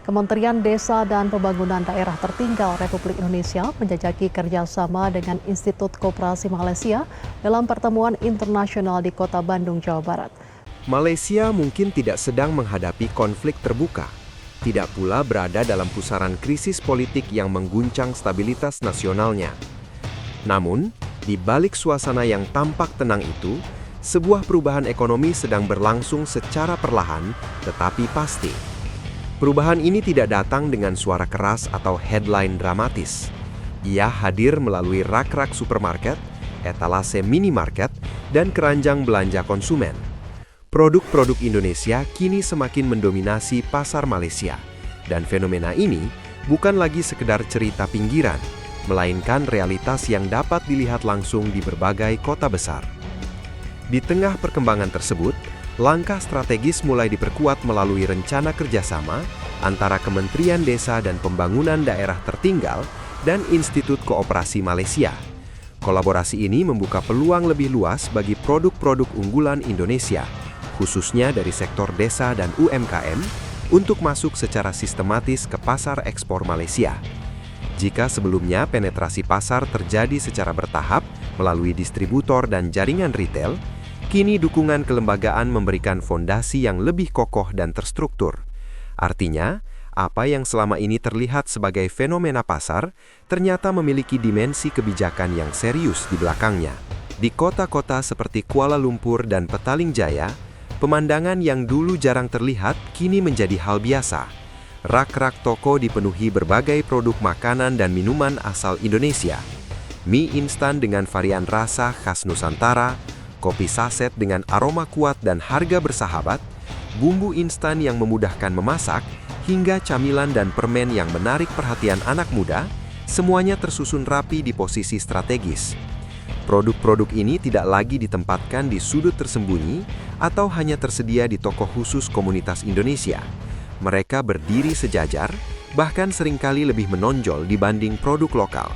Kementerian Desa dan Pembangunan Daerah Tertinggal Republik Indonesia menjajaki kerjasama dengan Institut Koperasi Malaysia dalam pertemuan internasional di Kota Bandung, Jawa Barat. Malaysia mungkin tidak sedang menghadapi konflik terbuka, tidak pula berada dalam pusaran krisis politik yang mengguncang stabilitas nasionalnya. Namun, di balik suasana yang tampak tenang itu, sebuah perubahan ekonomi sedang berlangsung secara perlahan tetapi pasti. Perubahan ini tidak datang dengan suara keras atau headline dramatis. Ia hadir melalui rak-rak supermarket, etalase minimarket, dan keranjang belanja konsumen. Produk-produk Indonesia kini semakin mendominasi pasar Malaysia, dan fenomena ini bukan lagi sekedar cerita pinggiran, melainkan realitas yang dapat dilihat langsung di berbagai kota besar. Di tengah perkembangan tersebut, langkah strategis mulai diperkuat melalui rencana kerjasama antara Kementerian Desa dan Pembangunan Daerah Tertinggal dan Institut Koperasi Malaysia. Kolaborasi ini membuka peluang lebih luas bagi produk-produk unggulan Indonesia, khususnya dari sektor desa dan UMKM, untuk masuk secara sistematis ke pasar ekspor Malaysia. Jika sebelumnya penetrasi pasar terjadi secara bertahap melalui distributor dan jaringan retail, kini dukungan kelembagaan memberikan fondasi yang lebih kokoh dan terstruktur. Artinya, apa yang selama ini terlihat sebagai fenomena pasar, ternyata memiliki dimensi kebijakan yang serius di belakangnya. Di kota-kota seperti Kuala Lumpur dan Petaling Jaya, pemandangan yang dulu jarang terlihat kini menjadi hal biasa. Rak-rak toko dipenuhi berbagai produk makanan dan minuman asal Indonesia. Mie instan dengan varian rasa khas Nusantara, kopi saset dengan aroma kuat dan harga bersahabat, bumbu instan yang memudahkan memasak, hingga camilan dan permen yang menarik perhatian anak muda, semuanya tersusun rapi di posisi strategis. Produk-produk ini tidak lagi ditempatkan di sudut tersembunyi atau hanya tersedia di toko khusus komunitas Indonesia. Mereka berdiri sejajar, bahkan seringkali lebih menonjol dibanding produk lokal.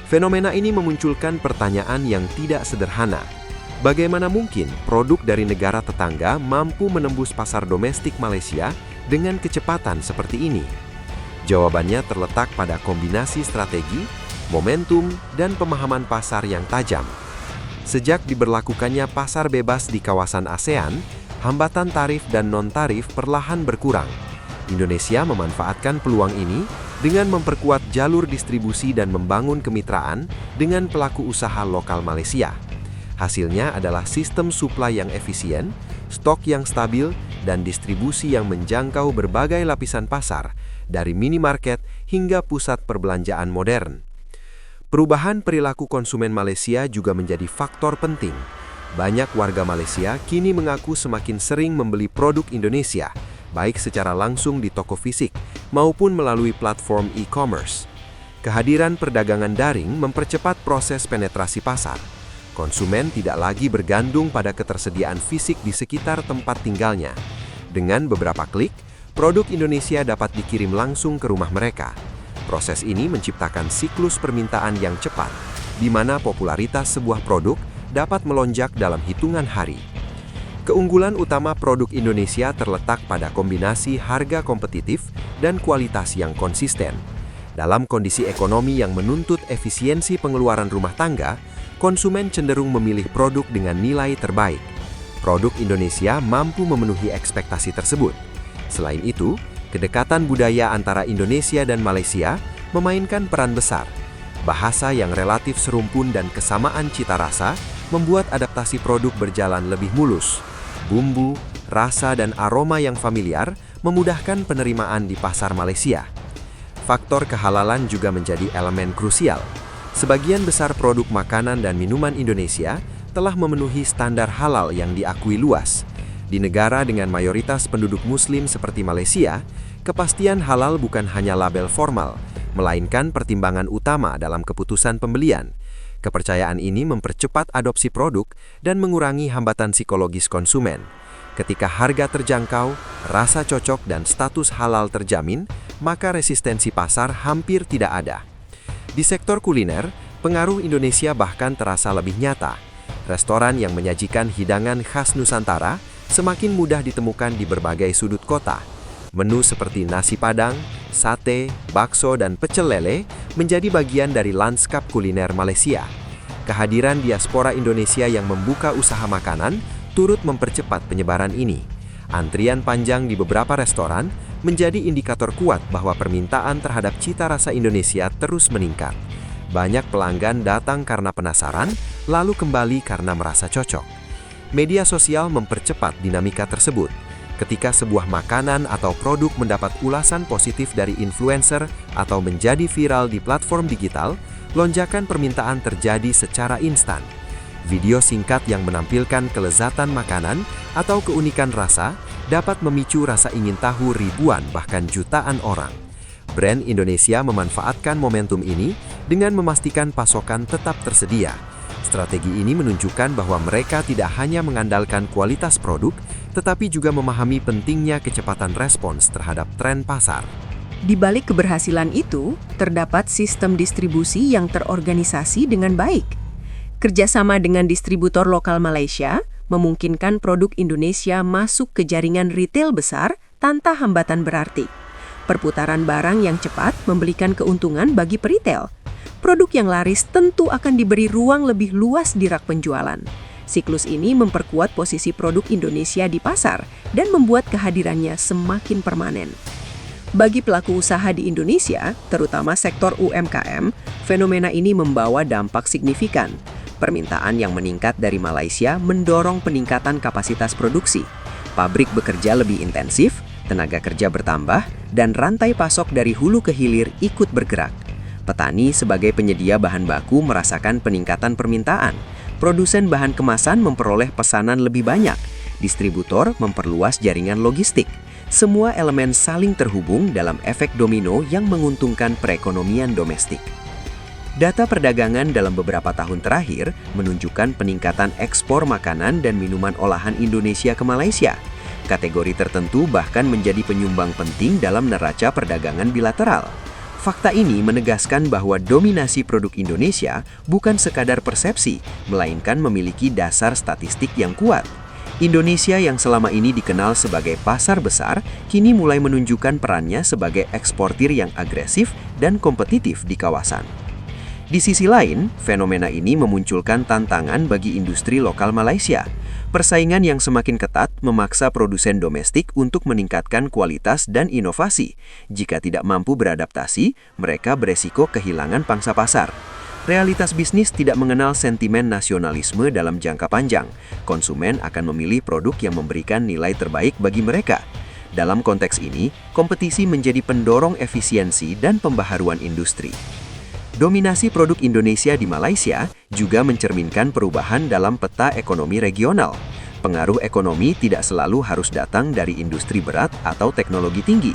Fenomena ini memunculkan pertanyaan yang tidak sederhana. Bagaimana mungkin produk dari negara tetangga mampu menembus pasar domestik Malaysia dengan kecepatan seperti ini? Jawabannya terletak pada kombinasi strategi, momentum, dan pemahaman pasar yang tajam. Sejak diberlakukannya pasar bebas di kawasan ASEAN, hambatan tarif dan non-tarif perlahan berkurang. Indonesia memanfaatkan peluang ini dengan memperkuat jalur distribusi dan membangun kemitraan dengan pelaku usaha lokal Malaysia. Hasilnya adalah sistem suplai yang efisien, stok yang stabil, dan distribusi yang menjangkau berbagai lapisan pasar, dari minimarket hingga pusat perbelanjaan modern. Perubahan perilaku konsumen Malaysia juga menjadi faktor penting. Banyak warga Malaysia kini mengaku semakin sering membeli produk Indonesia, baik secara langsung di toko fisik maupun melalui platform e-commerce. Kehadiran perdagangan daring mempercepat proses penetrasi pasar. Konsumen tidak lagi bergantung pada ketersediaan fisik di sekitar tempat tinggalnya. Dengan beberapa klik, produk Indonesia dapat dikirim langsung ke rumah mereka. Proses ini menciptakan siklus permintaan yang cepat, di mana popularitas sebuah produk dapat melonjak dalam hitungan hari. Keunggulan utama produk Indonesia terletak pada kombinasi harga kompetitif dan kualitas yang konsisten. Dalam kondisi ekonomi yang menuntut efisiensi pengeluaran rumah tangga, konsumen cenderung memilih produk dengan nilai terbaik. Produk Indonesia mampu memenuhi ekspektasi tersebut. Selain itu, kedekatan budaya antara Indonesia dan Malaysia memainkan peran besar. Bahasa yang relatif serumpun dan kesamaan cita rasa membuat adaptasi produk berjalan lebih mulus. Bumbu, rasa, dan aroma yang familiar memudahkan penerimaan di pasar Malaysia. Faktor kehalalan juga menjadi elemen krusial. Sebagian besar produk makanan dan minuman Indonesia telah memenuhi standar halal yang diakui luas. Di negara dengan mayoritas penduduk Muslim seperti Malaysia, kepastian halal bukan hanya label formal, melainkan pertimbangan utama dalam keputusan pembelian. Kepercayaan ini mempercepat adopsi produk dan mengurangi hambatan psikologis konsumen. Ketika harga terjangkau, rasa cocok, dan status halal terjamin, maka resistensi pasar hampir tidak ada. Di sektor kuliner, pengaruh Indonesia bahkan terasa lebih nyata. Restoran yang menyajikan hidangan khas Nusantara semakin mudah ditemukan di berbagai sudut kota. Menu seperti nasi padang, sate, bakso, dan pecel lele menjadi bagian dari lanskap kuliner Malaysia. Kehadiran diaspora Indonesia yang membuka usaha makanan turut mempercepat penyebaran ini. Antrian panjang di beberapa restoran menjadi indikator kuat bahwa permintaan terhadap cita rasa Indonesia terus meningkat. Banyak pelanggan datang karena penasaran, lalu kembali karena merasa cocok. Media sosial mempercepat dinamika tersebut. Ketika sebuah makanan atau produk mendapat ulasan positif dari influencer atau menjadi viral di platform digital, lonjakan permintaan terjadi secara instan. Video singkat yang menampilkan kelezatan makanan atau keunikan rasa dapat memicu rasa ingin tahu ribuan bahkan jutaan orang. Brand Indonesia memanfaatkan momentum ini dengan memastikan pasokan tetap tersedia. Strategi ini menunjukkan bahwa mereka tidak hanya mengandalkan kualitas produk, tetapi juga memahami pentingnya kecepatan respons terhadap tren pasar. Di balik keberhasilan itu, terdapat sistem distribusi yang terorganisasi dengan baik. Kerjasama dengan distributor lokal Malaysia memungkinkan produk Indonesia masuk ke jaringan retail besar tanpa hambatan berarti. Perputaran barang yang cepat memberikan keuntungan bagi peritel. Produk yang laris tentu akan diberi ruang lebih luas di rak penjualan. Siklus ini memperkuat posisi produk Indonesia di pasar dan membuat kehadirannya semakin permanen. Bagi pelaku usaha di Indonesia, terutama sektor UMKM, fenomena ini membawa dampak signifikan. Permintaan yang meningkat dari Malaysia mendorong peningkatan kapasitas produksi. Pabrik bekerja lebih intensif, tenaga kerja bertambah, dan rantai pasok dari hulu ke hilir ikut bergerak. Petani sebagai penyedia bahan baku merasakan peningkatan permintaan. Produsen bahan kemasan memperoleh pesanan lebih banyak. Distributor memperluas jaringan logistik. Semua elemen saling terhubung dalam efek domino yang menguntungkan perekonomian domestik. Data perdagangan dalam beberapa tahun terakhir menunjukkan peningkatan ekspor makanan dan minuman olahan Indonesia ke Malaysia. Kategori tertentu bahkan menjadi penyumbang penting dalam neraca perdagangan bilateral. Fakta ini menegaskan bahwa dominasi produk Indonesia bukan sekadar persepsi, melainkan memiliki dasar statistik yang kuat. Indonesia yang selama ini dikenal sebagai pasar besar, kini mulai menunjukkan perannya sebagai eksportir yang agresif dan kompetitif di kawasan. Di sisi lain, fenomena ini memunculkan tantangan bagi industri lokal Malaysia. Persaingan yang semakin ketat memaksa produsen domestik untuk meningkatkan kualitas dan inovasi. Jika tidak mampu beradaptasi, mereka beresiko kehilangan pangsa pasar. Realitas bisnis tidak mengenal sentimen nasionalisme dalam jangka panjang. Konsumen akan memilih produk yang memberikan nilai terbaik bagi mereka. Dalam konteks ini, kompetisi menjadi pendorong efisiensi dan pembaharuan industri. Dominasi produk Indonesia di Malaysia juga mencerminkan perubahan dalam peta ekonomi regional. Pengaruh ekonomi tidak selalu harus datang dari industri berat atau teknologi tinggi.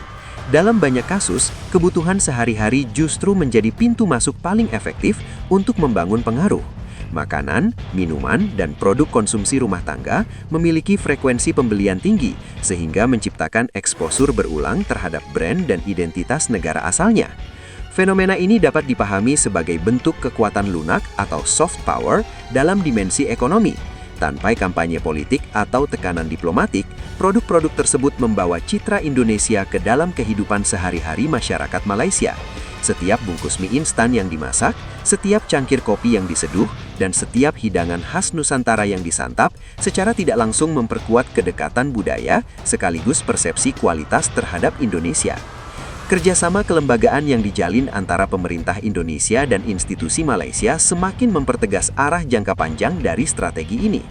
Dalam banyak kasus, kebutuhan sehari-hari justru menjadi pintu masuk paling efektif untuk membangun pengaruh. Makanan, minuman, dan produk konsumsi rumah tangga memiliki frekuensi pembelian tinggi, sehingga menciptakan eksposur berulang terhadap brand dan identitas negara asalnya. Fenomena ini dapat dipahami sebagai bentuk kekuatan lunak atau soft power dalam dimensi ekonomi. Tanpa kampanye politik atau tekanan diplomatik, produk-produk tersebut membawa citra Indonesia ke dalam kehidupan sehari-hari masyarakat Malaysia. Setiap bungkus mie instan yang dimasak, setiap cangkir kopi yang diseduh, dan setiap hidangan khas Nusantara yang disantap secara tidak langsung memperkuat kedekatan budaya sekaligus persepsi kualitas terhadap Indonesia. Kerjasama kelembagaan yang dijalin antara pemerintah Indonesia dan institusi Malaysia semakin mempertegas arah jangka panjang dari strategi ini.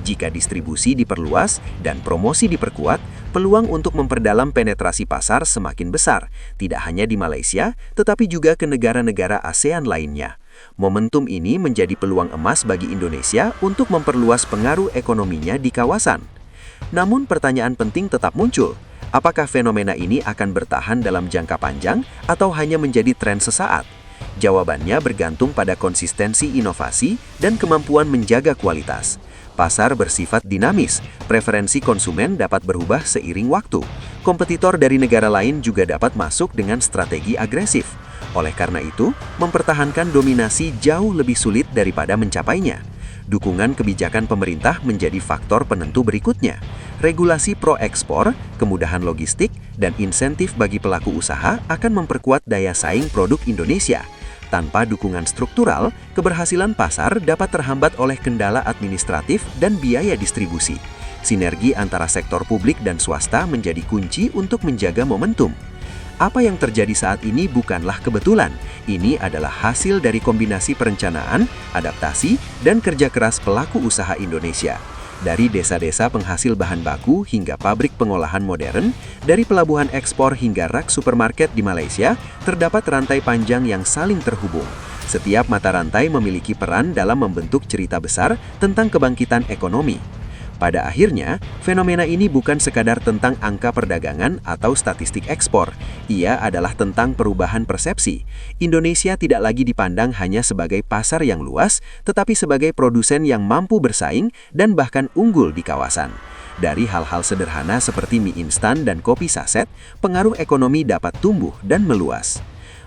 Jika distribusi diperluas dan promosi diperkuat, peluang untuk memperdalam penetrasi pasar semakin besar, tidak hanya di Malaysia, tetapi juga ke negara-negara ASEAN lainnya. Momentum ini menjadi peluang emas bagi Indonesia untuk memperluas pengaruh ekonominya di kawasan. Namun pertanyaan penting tetap muncul. Apakah fenomena ini akan bertahan dalam jangka panjang atau hanya menjadi tren sesaat? Jawabannya bergantung pada konsistensi inovasi dan kemampuan menjaga kualitas. Pasar bersifat dinamis, preferensi konsumen dapat berubah seiring waktu. Kompetitor dari negara lain juga dapat masuk dengan strategi agresif. Oleh karena itu, mempertahankan dominasi jauh lebih sulit daripada mencapainya. Dukungan kebijakan pemerintah menjadi faktor penentu berikutnya. Regulasi pro-ekspor, kemudahan logistik, dan insentif bagi pelaku usaha akan memperkuat daya saing produk Indonesia. Tanpa dukungan struktural, keberhasilan pasar dapat terhambat oleh kendala administratif dan biaya distribusi. Sinergi antara sektor publik dan swasta menjadi kunci untuk menjaga momentum. Apa yang terjadi saat ini bukanlah kebetulan. Ini adalah hasil dari kombinasi perencanaan, adaptasi, dan kerja keras pelaku usaha Indonesia. Dari desa-desa penghasil bahan baku hingga pabrik pengolahan modern, dari pelabuhan ekspor hingga rak supermarket di Malaysia, terdapat rantai panjang yang saling terhubung. Setiap mata rantai memiliki peran dalam membentuk cerita besar tentang kebangkitan ekonomi. Pada akhirnya, fenomena ini bukan sekadar tentang angka perdagangan atau statistik ekspor. Ia adalah tentang perubahan persepsi. Indonesia tidak lagi dipandang hanya sebagai pasar yang luas, tetapi sebagai produsen yang mampu bersaing dan bahkan unggul di kawasan. Dari hal-hal sederhana seperti mie instan dan kopi saset, pengaruh ekonomi dapat tumbuh dan meluas.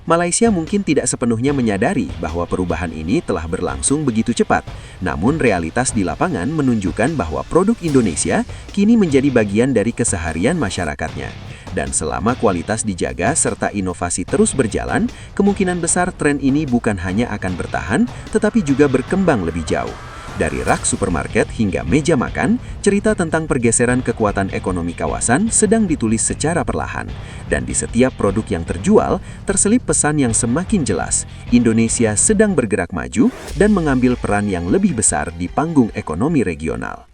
Malaysia mungkin tidak sepenuhnya menyadari bahwa perubahan ini telah berlangsung begitu cepat. Namun realitas di lapangan menunjukkan bahwa produk Indonesia kini menjadi bagian dari keseharian masyarakatnya. Dan selama kualitas dijaga serta inovasi terus berjalan, kemungkinan besar tren ini bukan hanya akan bertahan, tetapi juga berkembang lebih jauh. Dari rak supermarket hingga meja makan, cerita tentang pergeseran kekuatan ekonomi kawasan sedang ditulis secara perlahan. Dan di setiap produk yang terjual, terselip pesan yang semakin jelas. Indonesia sedang bergerak maju dan mengambil peran yang lebih besar di panggung ekonomi regional.